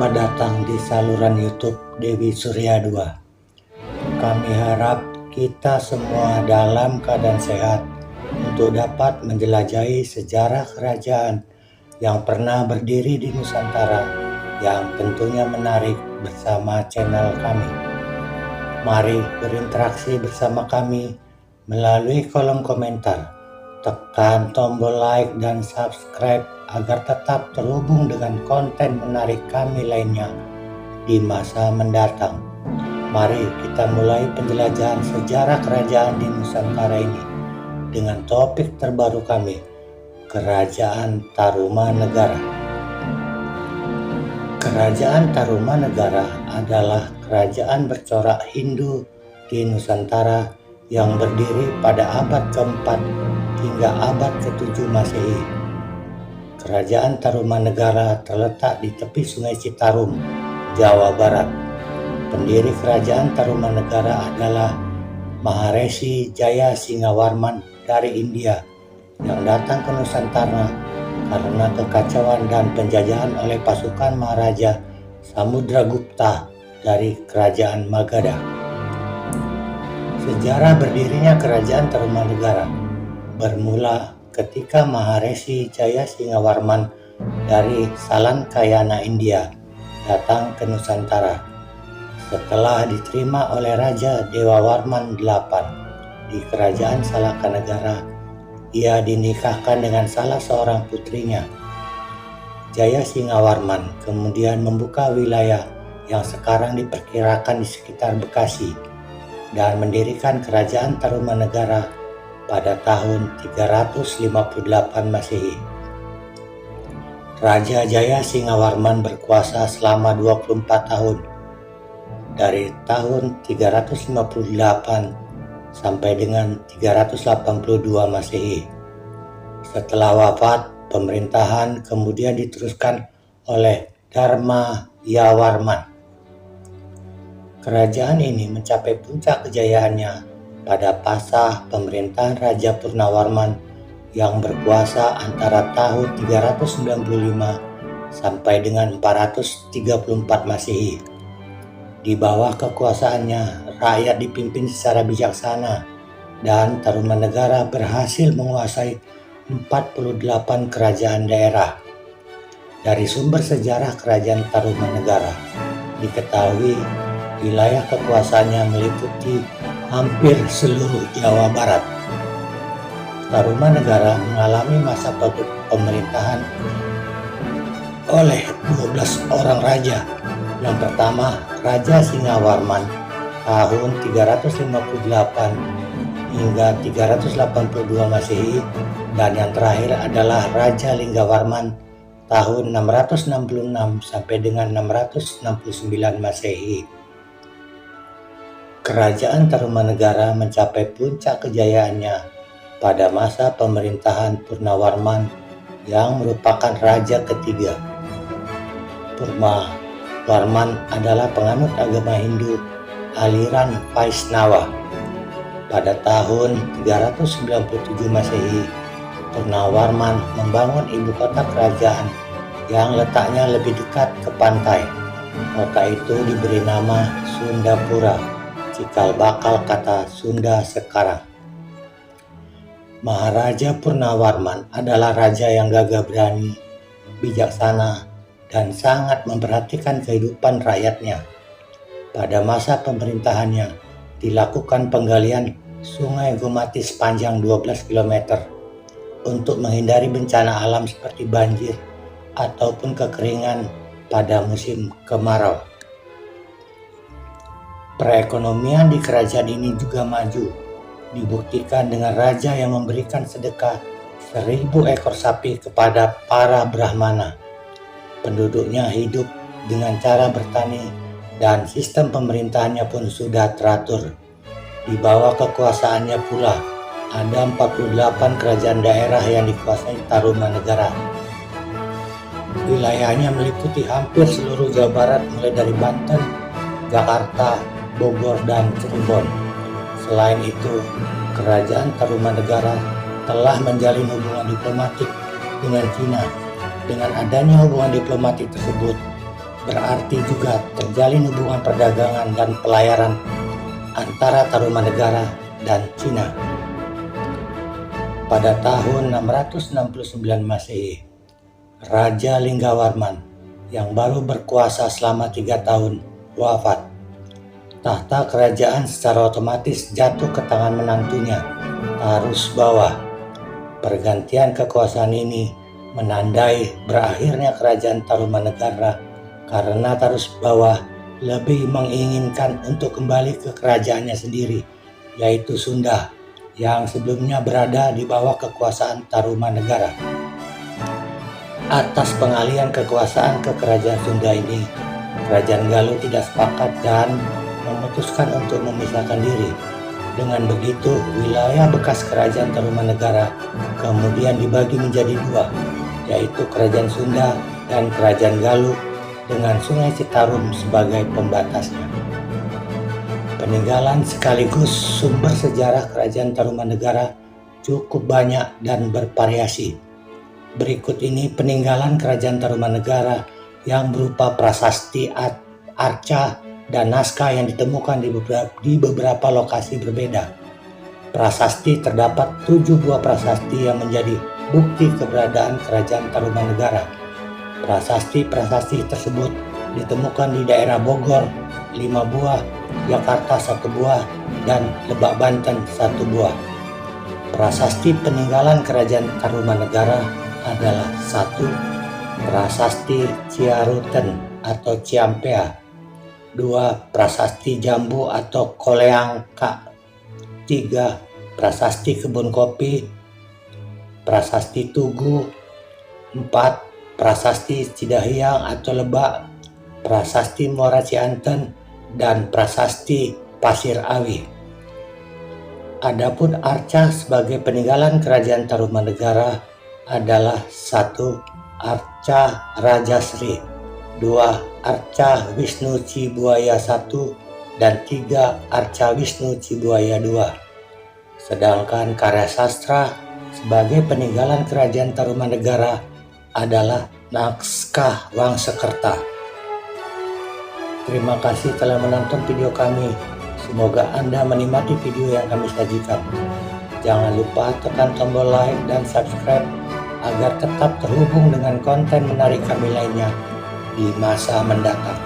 Selamat datang di saluran YouTube Dewi Surya 2. Kami harap kita semua dalam keadaan sehat untuk dapat menjelajahi sejarah kerajaan yang pernah berdiri di Nusantara yang tentunya menarik bersama channel kami. Mari berinteraksi bersama kami melalui kolom komentar. Tekan tombol like dan subscribe agar tetap terhubung dengan konten menarik kami lainnya di masa mendatang. Mari kita mulai penjelajahan sejarah kerajaan di Nusantara ini dengan topik terbaru kami, Kerajaan Tarumanegara. Kerajaan Tarumanegara adalah kerajaan bercorak Hindu di Nusantara yang berdiri pada abad keempat hingga abad ke-7 Masehi. Kerajaan Tarumanegara terletak di tepi Sungai Citarum, Jawa Barat. Pendiri Kerajaan Tarumanegara adalah Maharesi Jaya Singawarman dari India yang datang ke Nusantara karena kekacauan dan penjajahan oleh pasukan Maharaja Samudragupta dari Kerajaan Magadha. Sejarah berdirinya Kerajaan Tarumanegara bermula ketika Maharesi Jaya Singawarman dari Salankayana, India datang ke Nusantara setelah diterima oleh Raja Dewawarman VIII di Kerajaan Salakanegara. Ia dinikahkan dengan salah seorang putrinya. Jaya Singawarman kemudian membuka wilayah yang sekarang diperkirakan di sekitar Bekasi dan mendirikan Kerajaan Tarumanegara pada tahun 358 Masehi. Raja Jaya Singawarman berkuasa selama 24 tahun, dari tahun 358 sampai dengan 382 Masehi. Setelah wafat, pemerintahan kemudian diteruskan oleh Dharma Yawarman. Kerajaan ini mencapai puncak kejayaannya pada masa pemerintahan Raja Purnawarman yang berkuasa antara tahun 395 sampai dengan 434 Masehi. Di bawah kekuasaannya, rakyat dipimpin secara bijaksana dan Tarumanegara berhasil menguasai 48 kerajaan daerah. Dari sumber sejarah Kerajaan Tarumanegara diketahui wilayah kekuasaannya meliputi hampir seluruh Jawa Barat. Tarumanegara mengalami masa pemerintahan oleh 12 orang raja. Yang pertama, Raja Singawarman tahun 358 hingga 382 Masehi, dan yang terakhir adalah Raja Linggawarman tahun 666 sampai dengan 669 Masehi. Kerajaan Tarumanegara mencapai puncak kejayaannya pada masa pemerintahan Purnawarman yang merupakan raja ketiga. Purnawarman adalah penganut agama Hindu aliran Vaishnava. Pada tahun 397 Masehi, Purnawarman membangun ibu kota kerajaan yang letaknya lebih dekat ke pantai. Kota itu diberi nama Sundapura, cikal bakal kata Sunda sekarang. Maharaja Purnawarman adalah raja yang gagah berani, bijaksana, dan sangat memperhatikan kehidupan rakyatnya. Pada masa pemerintahannya dilakukan penggalian Sungai Gumati sepanjang 12 km untuk menghindari bencana alam seperti banjir ataupun kekeringan pada musim kemarau. Perekonomian di kerajaan ini juga maju, dibuktikan dengan raja yang memberikan sedekah 1000 ekor sapi kepada para Brahmana. Penduduknya hidup dengan cara bertani dan sistem pemerintahannya pun sudah teratur. Di bawah kekuasaannya pula ada 48 kerajaan daerah yang dikuasai Tarumanegara. Wilayahnya meliputi hampir seluruh Jawa Barat mulai dari Banten, Jakarta, Bogor, dan Cirebon. Selain itu, Kerajaan Tarumanegara telah menjalin hubungan diplomatik dengan Cina. Dengan adanya hubungan diplomatik tersebut, berarti juga terjalin hubungan perdagangan dan pelayaran antara Tarumanegara dan Cina. Pada tahun 669 Masehi, Raja Linggawarman yang baru berkuasa selama 3 tahun wafat. Tahta kerajaan secara otomatis jatuh ke tangan menantunya, Tarusbawa. Pergantian kekuasaan ini menandai berakhirnya kerajaan Tarumanegara karena Tarusbawa lebih menginginkan untuk kembali ke kerajaannya sendiri, yaitu Sunda, yang sebelumnya berada di bawah kekuasaan Tarumanegara. Atas pengalihan kekuasaan ke kerajaan Sunda ini, Kerajaan Galuh tidak sepakat dan memutuskan untuk memisahkan diri. Dengan begitu, wilayah bekas kerajaan Tarumanegara kemudian dibagi menjadi 2, yaitu Kerajaan Sunda dan Kerajaan Galuh dengan Sungai Citarum sebagai pembatasnya. Peninggalan sekaligus sumber sejarah kerajaan Tarumanegara cukup banyak dan bervariasi. Berikut ini peninggalan kerajaan Tarumanegara yang berupa prasasti, arca, dan naskah yang ditemukan di beberapa lokasi berbeda. Prasasti terdapat 7 buah prasasti yang menjadi bukti keberadaan kerajaan Tarumanegara. Prasasti-prasasti tersebut ditemukan di daerah Bogor 5 buah, Jakarta 1 buah, dan Lebak Banten 1 buah. Prasasti peninggalan kerajaan Tarumanegara adalah 1. Prasasti Ciaruten atau Ciampea. 2. Prasasti Jambu atau Koleangka. 3. Prasasti Kebun Kopi. Prasasti Tugu. 4. Prasasti Cidahiang atau Lebak. Prasasti Muara Cianten dan Prasasti Pasir Awi. Adapun arca sebagai peninggalan kerajaan Tarumanegara adalah 1. Arca Rajasri, 2. Arca Wisnu Cibuaya 1, dan 3. Arca Wisnu Cibuaya 2. Sedangkan karya sastra sebagai peninggalan kerajaan Tarumanegara adalah naskah Wangsekerta. Terima kasih telah menonton video kami. Semoga Anda menikmati video yang kami sajikan. Jangan lupa tekan tombol like dan subscribe agar tetap terhubung dengan konten menarik kami lainnya di masa mendatang.